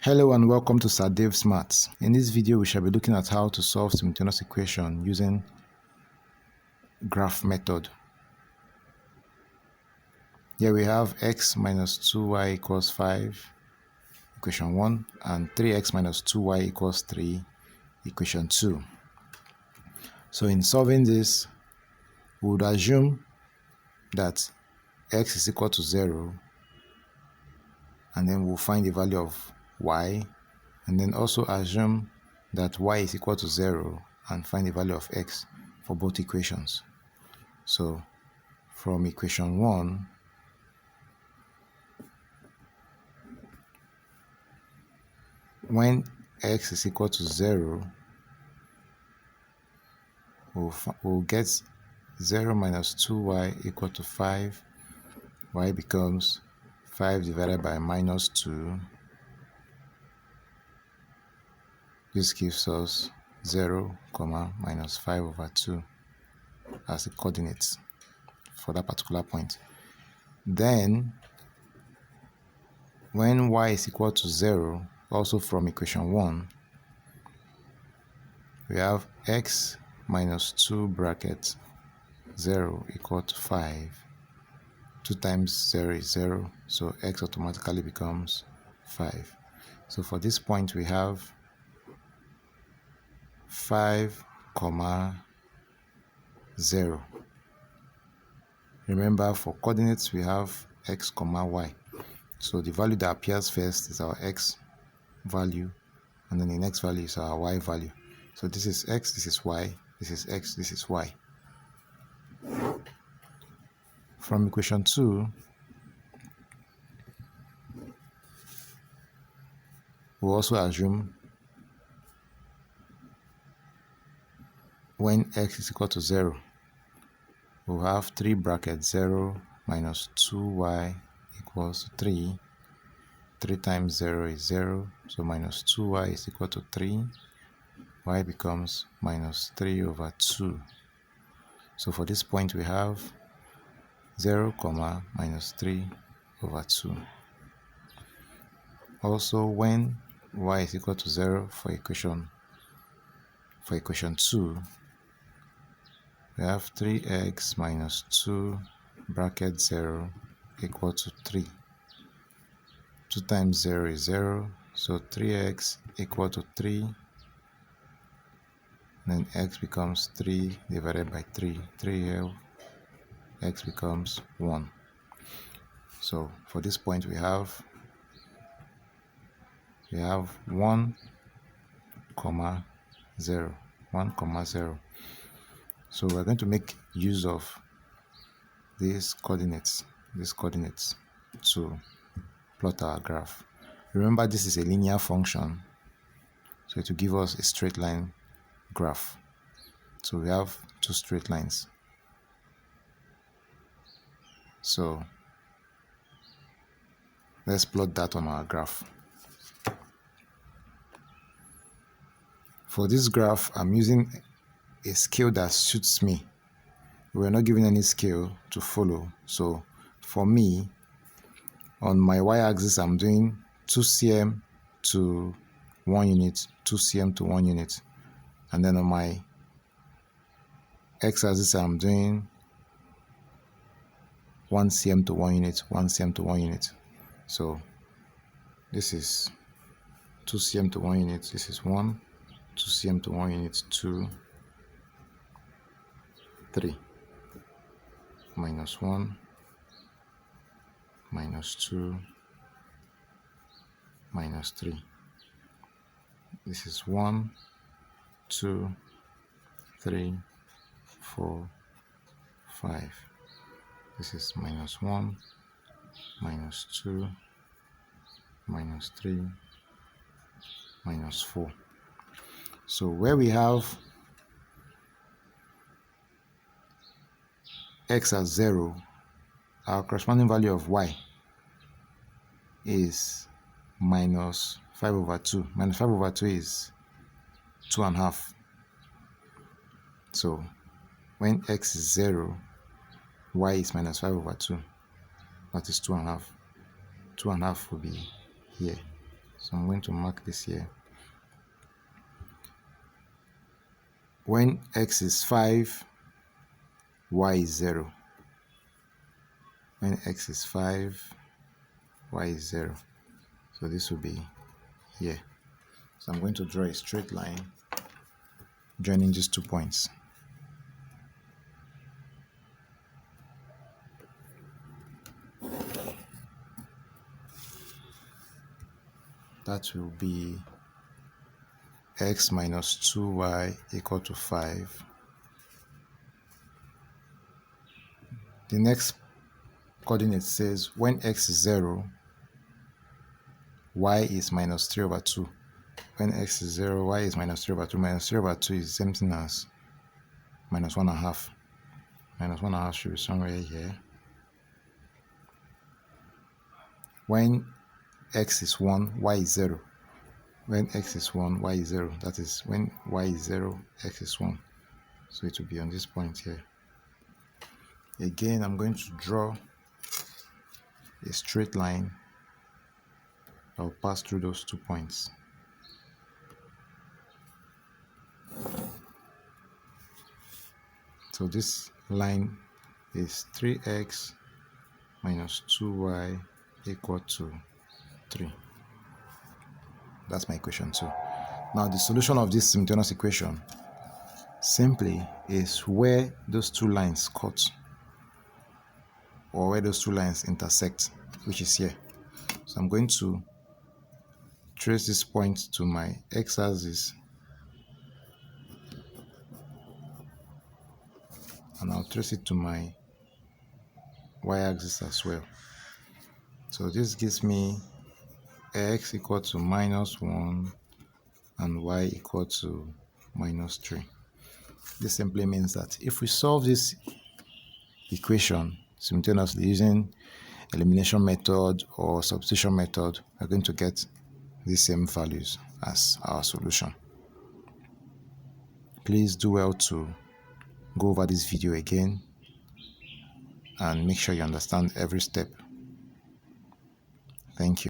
Hello and welcome to Sir Dave's Maths. In this video, we shall be looking at how to solve simultaneous equation using graph method. Here we have x minus 2y equals 5, equation 1, and 3x minus 2y equals 3, equation 2. So in solving this, we would assume that x is equal to 0, and then we'll find the value of y, and then also assume that y is equal to 0 and find the value of x for both equations. So from equation 1, when x is equal to 0, we'll get 0 minus 2y equal to 5. Y becomes 5 divided by minus 2. This gives us 0, minus 5 over 2 as the coordinates for that particular point. Then, when y is equal to 0, also from equation 1, we have x minus 2 bracket 0 equal to 5. 2 times 0 is 0, so x automatically becomes 5. So for this point, we have 5, 0. Remember, for coordinates, we have x, y. So the value that appears first is our x value, and then the next value is our y value. So this is x, this is y, this is x, this is y. From equation 2, we'll also assume when x is equal to 0, we'll have 3 brackets 0 minus 2y equals 3. 3 times 0 is 0, so minus 2y is equal to 3. Y becomes minus 3 over 2. So for this point, we have 0, minus 3 over 2. Also, when y is equal to 0 for equation 2, we have 3x minus 2 bracket 0 equal to 3. 2 times 0 is 0, so 3x equal to 3. Then x becomes 3 divided by 3. 3 here, x becomes 1. So for this point, we have 1, 0. 1, 0. So we're going to make use of these coordinates to plot our graph. Remember, this is a linear function, so it will give us a straight line graph. So we have 2 straight lines. So let's plot that on our graph. For this graph, I'm using a scale that suits me. We're not given any scale to follow. So for me, on my y-axis, I'm doing 2 cm to 1 unit, 2 cm to 1 unit. And then on my x-axis, I'm doing 1 cm to 1 unit, 1 cm to 1 unit. So this is 2 cm to 1 unit. This is 1, 2 cm to 1 unit, 2, 3, minus 1, minus 2, minus 3. This is 1, 2, 3, 4, 5. This is minus 1, minus 2, minus 3, minus 4. So where we have x as 0, our corresponding value of y is minus 5 over 2. Minus 5 over 2 is 2.5. So when x is 0, y is minus 5 over 2. That is 2.5. 2.5 will be here. So I'm going to mark this here. When x is 5, y is 0. When x is 5, y is 0. So this will be here. So I'm going to draw a straight line joining these 2 points. That will be x minus 2y equal to 5. The next coordinate says when x is 0, y is minus 3 over 2. When x is 0, y is minus 3 over 2. Minus 3 over 2 is the same thing as minus 1.5. Minus 1.5 should be somewhere here. When x is 1, y is 0. When x is 1, y is 0. That is when y is 0, x is 1. So it will be on this point here. Again, I'm going to draw a straight line that will pass through those 2 points. So this line is 3x minus 2y equal to 3. That's my equation 2. Now the solution of this simultaneous equation simply is where those 2 lines cut, or where those 2 lines intersect, which is here. So I'm going to trace this point to my x-axis, and I'll trace it to my y-axis as well. So this gives me x equal to minus 1 and y equal to minus 3. This simply means that if we solve this equation simultaneously using elimination method or substitution method, we're going to get the same values as our solution. Please do well to go over this video again and make sure you understand every step. Thank you.